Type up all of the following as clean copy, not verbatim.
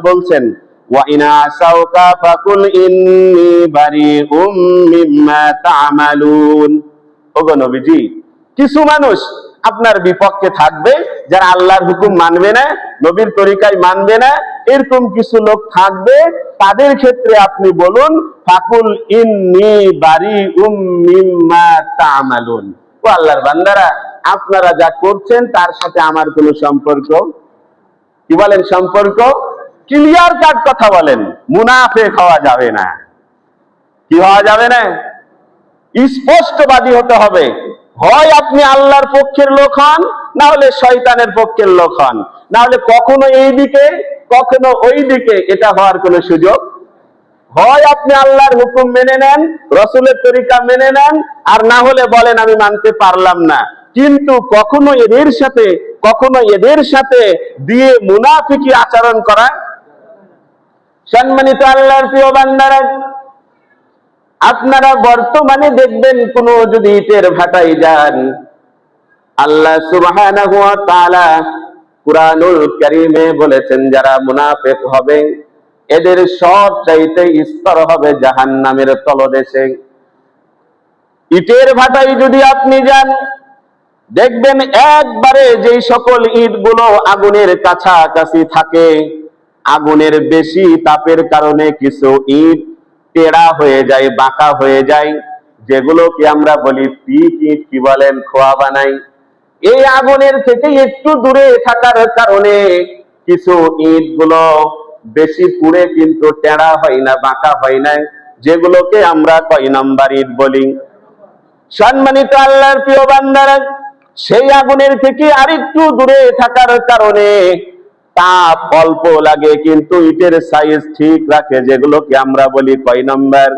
বলছেন ওয়া ইনা আসাউকা ফাকুল ইন্নী বারিউম মিম্মা তা'মালুন। ওগো নবীজি, কিছু মানুষ আপনার বিপক্ষে থাকবে যারা আল্লাহর হুকুম মানবে না, নবীর তরিকায় মানবে না, এরকম কিছু লোক থাকবে, তাদের ক্ষেত্রে আপনি বলুন ফাকুল ইন্নী বারিউম মিম্মা তা'মালুন। ও আল্লাহর বান্দারা, আপনারা যা করছেন তার সাথে আমার কোনো সম্পর্ক, কি বলেন, সম্পর্ক ক্লিয়ার কাট কথা বলেন, মুনাফিক হওয়া যাবে না। কি হওয়া যাবে না? স্পষ্টবাদী হতে হবে। হয় আপনি আল্লাহর পক্ষের লোক হন, না হলে শয়তানের পক্ষের লোক হন, না হলে কখনো এই দিকে কখনো ওই দিকে, এটা হওয়ার কোনো সুযোগ। হয় আপনি আল্লাহর হুকুম মেনে নেন, রসুলের তরিকা মেনে নেন, আর না হলে বলেন আমি মানতে পারলাম না। কিন্তু কখনো এদের সাথে দিয়ে মুনাফিকি আচরণ করা। সম্মানিত আল্লাহর প্রিয় বান্দারা, আপনারা বর্তমানে দেখবেন কোন যদি ইটের ভাটায় যান, আল্লাহ সুবহানাহু ওয়া তাআলা কুরআনুল কারীমে বলেছেন যারা মুনাফিক হবে এদের সব চাইতে স্তর হবে জাহান্নামের তলদেশে। ইটের ভাটায় যদি আপনি যান, দেখবেন একবারে যেই সকল ইটগুলো আগুনের কাছাকাছি থাকে, আগুনের বেশি তাপের কারণে কিছু ইট টেড়া হয়ে যায়, বাঁকা হয়ে যায়, যেগুলোকে আমরা বলি পিক ইট, কি বলেন, খোয়া বানাই। এই আগুনের থেকে একটু দূরে থাকার কারণে কিছু ইট গুলো বেশি পুড়ে কিন্তু টেড়া হয় না, বাঁকা হয় না, যেগুলোকে আমরা কয় নাম্বার ইট বলি। সম্মানিত আল্লাহর প্রিয় বান্দারা, সেই আগুনের থেকে আরেকটু দূরে থাকার কারণে তাপ অল্প লাগে কিন্তু ইটের সাইজ ঠিক রাখে, যেগুলোকে আমরা বলি কয় নাম্বার,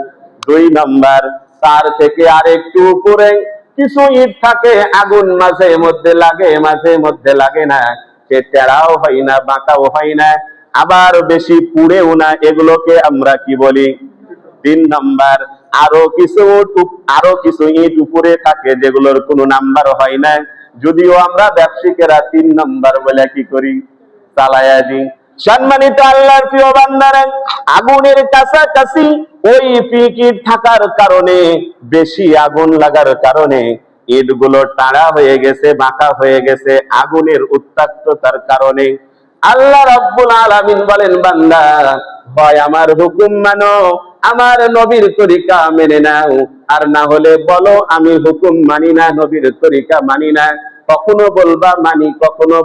2 নাম্বার। তার থেকে আরেকটু উপরে কিছু ইট থাকে, আগুন মাঝে মধ্যে লাগে মাঝে মধ্যে লাগে না, সে টেড়াও হয় না, বাঁকাও হয় না, আবার বেশি পুড়েও না, এগুলোকে আমরা কি বলি, 3 নাম্বার। আরো কিছু ইট উপরে থাকে যেগুলোর কোনো নাম্বার হয় না, যদিও আমরা ব্যবসায়িকেরা 3 নাম্বার বলে কি করি, চালায়া দিই। সম্মানিত আল্লাহর প্রিয় বান্দারা, আগুনের কাছাকাছি ওই পিকিট থাকার কারণে, বেশি আগুন লাগার কারণে ইটগুলো টাড়া হয়ে গেছে, বাঁকা হয়ে গেছে আগুনের উত্তপ্ততার কারণে। আল্লাহ রাব্বুল আলামিন বলেন, বান্দা, হয় আমার হুকুম মানো, আমার নবীর তরিকা মেনে নাও, আর না হলে বলো আমি হুকুম মানি না, নবীর তরিকা মানি না। কখনো বলবা মানি, কখনো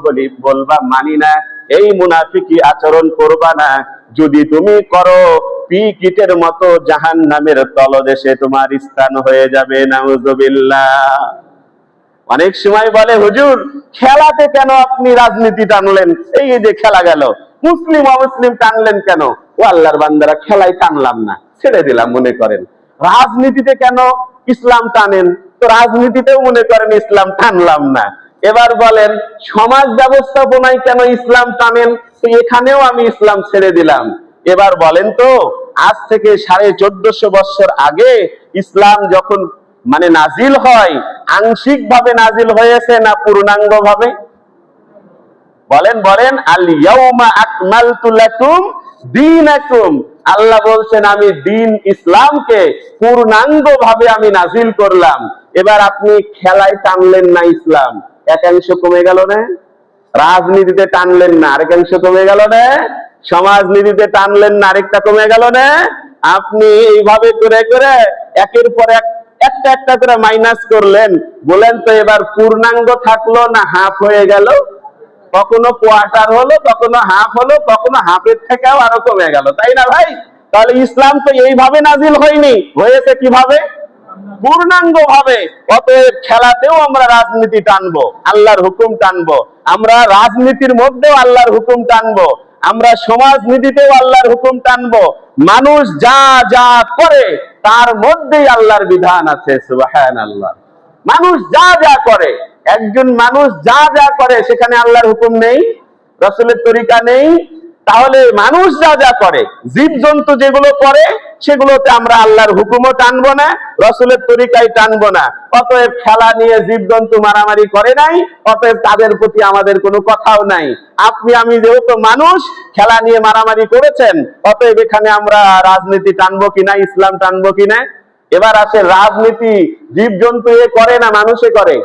বলবা মানি না। এই মুনাফিকি আচরণ করবা না। যদি তুমি করো, পিকিটের মতো জাহান্নামের তলদেশে তোমার স্থান হয়ে যাবে। নাউজুবিল্লাহ। অনেক সময় বলে, হুজুর খেলাতে কেন আপনি রাজনীতি টানলেন? এই যে খেলা গেল, মুসলিম অমুসলিম টানলেন কেন? ও আল্লাহর বান্দারা, খেলায় টানলাম না, ছেড়ে দিলাম। মনে করেন রাজনীতিতে কেন ইসলাম টানেন? তো রাজনীতিতেও মনে করেন ইসলাম টানলাম না। এবার বলেন সমাজ ব্যবস্থাপনায় কেন ইসলাম টানেন? তো এখানেও আমি ইসলাম ছেড়ে দিলাম। এবার বলেন তো, আজ থেকে 1450 বছর আগে ইসলাম যখন নাজিল হয়, আংশিক ভাবে নাজিল হয়েছে না পূর্ণাঙ্গ ভাবে? বলেন আল ইয়াউমা আকমালতু লাকুম দীনাকুম। আল্লাহ বলছেন আমি দিন ইসলামকে পূর্ণাঙ্গ ভাবে আমি নাজিল করলাম। এবার আপনি খেলায় টানলেন না ইসলাম, একাংশ কমে গেল না? রাজনীতিতে টানলেন না, আরেকাংশ কমে গেল না? সমাজনীতিতে টানলেন না, আরেকটা কমে গেল না? আপনি এইভাবে করে করে একের পর একটা একটা করে মাইনাস করলেন। বলেন তো এবার পূর্ণাঙ্গ থাকলো না হাফ হয়ে গেল? কখনো কোয়ার্টার হলো, কখনো হাফ হলো, কখনো হাফের থেকেও আরো কমে গেল, তাই না ভাই? তাহলে ইসলাম তো এইভাবে নাজিল হয়নি, হয়েছে কিভাবে? পূর্ণাঙ্গ ভাবে। অতএব খেলাতেও আমরা রাজনীতি টানবো, আল্লাহর হুকুম টানবো। আমরা রাজনীতির মধ্যেও আল্লাহর হুকুম টানবো, আমরা সমাজনীতিতেও আল্লাহর হুকুম টানবো। মানুষ যা যা করে তার মধ্যেই আল্লাহর বিধান আছে। সুবহানাল্লাহ। মানুষ যা যা করে, একজন মানুষ যা যা করে সেখানে আল্লাহর হুকুম নেই, রাসূলের তরিকা নেই, তাহলে মানুষ যা যা করে, জীবজন্তু যেগুলো করে, সেগুলোতে আমরা আল্লাহর হুকুমও টানবো না, রসুলের তরিকায় টানবো না। অতএব খেলা নিয়ে জীবজন্তু মারামারি করে নাই, অতএব তাদের প্রতি আমাদের কোনো কথাও নাই। আপনি আমি যেহেতু মানুষ, খেলা নিয়ে মারামারি করেছেন, অতএব এখানে আমরা রাজনীতি টানবো কিনা, ইসলাম টানবো কিনা। এবার আসে রাজনীতি জীবজন্তু এ করে না মানুষে করে?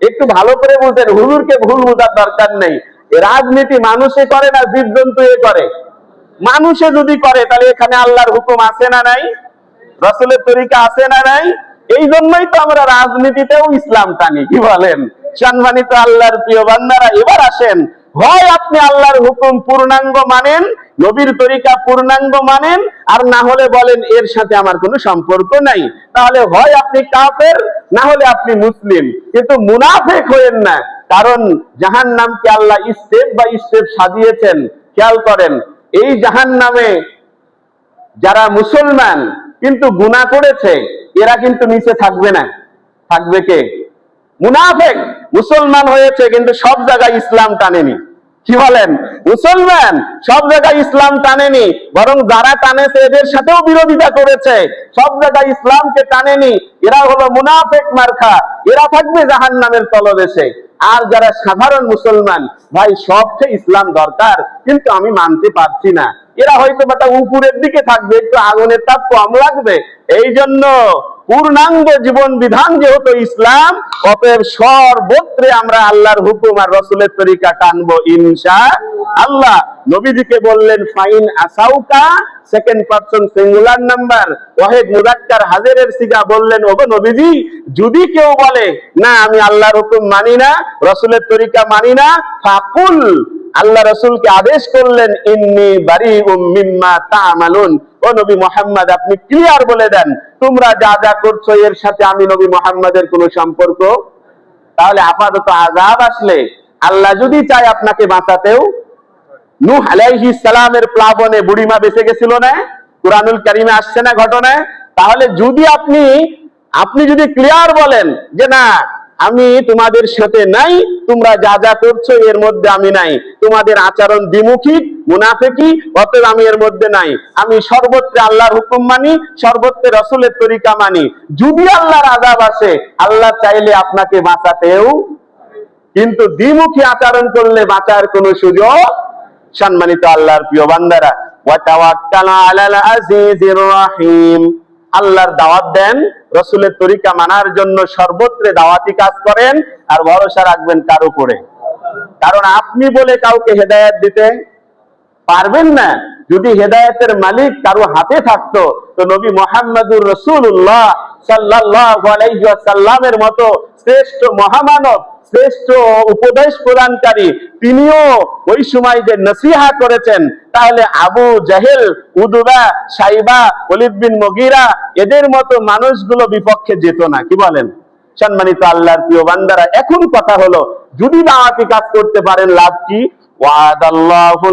একটু ভালো করে বুঝেন, হুজুরকে ভুল বোঝার দরকার নেই। রাজনীতি মানুষে করে না জীবজন্তু এ করে? মানুষে যদি করে তাহলে এখানে আল্লাহর হুকুম আছে না নাই, রসুলের তরিকা আছে না নাই? এই জন্যই তো আমরা রাজনীতিতেও ইসলাম টানি। কি বলেন? সম্মানিত আল্লাহর প্রিয় বান্দারা, এবার আসেন, হয় আপনি আল্লাহর হুকুম পূর্ণাঙ্গ মানেন, নবীর তরিকা পূর্ণাঙ্গ মানেন, আর না হলে বলেন এর সাথে আমার কোনো সম্পর্ক নাই। তাহলে হয় আপনি কাফের, না হলে আপনি মুসলিম, কিন্তু মুনাফিক হয়েন না। কারণ জাহান্নামকে আল্লাহ স্টেপ বাই স্টেপ সাজিয়েছেন। খেয়াল করেন, এই জাহান্নামে যারা মুসলমান কিন্তু গুনাহ করেছে, এরা কিন্তু নিচে থাকবে না। থাকবে কে? মুনাফিক। মুসলমান হয়েছে কিন্তু সব জায়গায় ইসলাম টানেনি। কি বলেন? মুসলমান সব জায়গায় ইসলাম টানেনি, বরং যারা টানেছে এদের সাথেও বিরোধিতা করেছে, সব জায়গায় ইসলামকে টানেনি। এরা হলো মুনাফিক মার্কা, এরা থাকবে জাহান্নামের তলদেশে। আর যারা সাধারণ মুসলমান, ভাই সবচেয়ে ইসলাম দরকার কিন্তু আমি মানতে পারছি না, এরা হয়তো বাটা উপরের দিকে থাকবে, একটু আগুনের তাপ কম লাগবে। এই জন্য পূর্ণাঙ্গ জীবন বিধান যেহেতু ইসলাম, অতএব সর্বত্রে আমরা আল্লাহর হুকুম আর রসুলের তরিকা টানবো ইনশাআল্লাহ। নবীজিকে বললেন ফাইন আসাউকা, সেকেন্ড পারসন সিঙ্গুলার নাম্বার, ওয়াহিদ মুযাক্কার হাজিরের সিগা, বললেন ওগো নবীজি, যদি কেউ বলে না আমি আল্লাহর হুকুম মানি না, রসুলের তরিকা মানি না, ফাকুল, আল্লাহ রসুলকে আদেশ করলেন ইন্নী বারিউম মিম্মা তা'মালুন, ও নবী মুহাম্মদ আপনি ক্লিয়ার বলে দেন তোমরা যা যা করছো এর সাথে আমি নবী মুহাম্মাদের কোনো সম্পর্ক। তাহলে আপাতত আযাব আসলে আল্লাহ যদি চায় আপনাকে বাঁচাতেও, নূহ আলাইহিস সালামের প্লাবনে বুড়িমা বেঁচে গেছিল না? কুরআনুল কারীমে আসছে না ঘটনায়? তাহলে যদি আপনি যদি ক্লিয়ার বলেন যে না আমি তোমাদের সাথে নাই, তোমরা যা যা করছো এর মধ্যে আমি নাই, তোমাদের আচরণ দ্বিমুখী মুনাফিকি, অতএব আমি এর মধ্যে নাই, আমি সর্বত্র আল্লাহর হুকুম মানি, সর্বত্র রসুলের তরিকা মানি, যদি আল্লাহর আযাব আসে আল্লাহ চাইলে আপনাকে বাঁচাতেও, কিন্তু দ্বিমুখী আচরণ করলে বাঁচার কোনো সুযোগ। সম্মানিত আল্লাহর প্রিয় বান্দারা, ওয়া তাওয়াক্কাল আলাল আজিজির রহিম, আল্লাহর দাওয়াত দেন, রসুলের তরিকা মানার জন্য সর্বত্রে দাওয়াতি কাজ করেন, আর ভরসা রাখবেন কার উপরে? কারণ আপনি বলে কাউকে হেদায়েত দিতে পারবেন না। যদি হেদায়েতের মালিক কারো হাতে থাকতো, তো নবী মুহাম্মদুর রাসূলুল্লাহ সাল্লাল্লাহু আলাইহি ওয়াসাল্লামের মতো শ্রেষ্ঠ মহামানব, শ্রেষ্ঠ উপদেশ প্রদানকারী, তিনিও ওই সময় যে নসিহা করেছেন, তাহলে আবু জাহেল, উদবা, সাইবা, ওলীদ বিন মুগীরা এদের মতো মানুষগুলো বিপক্ষে যেত না। কি বলেন? সম্মানিত আল্লাহর প্রিয় বান্দারা, এখন কথা হলো যদি দাওয়াতি কাজ করতে পারেন লাভ কি? ওয়াদাল্লাহু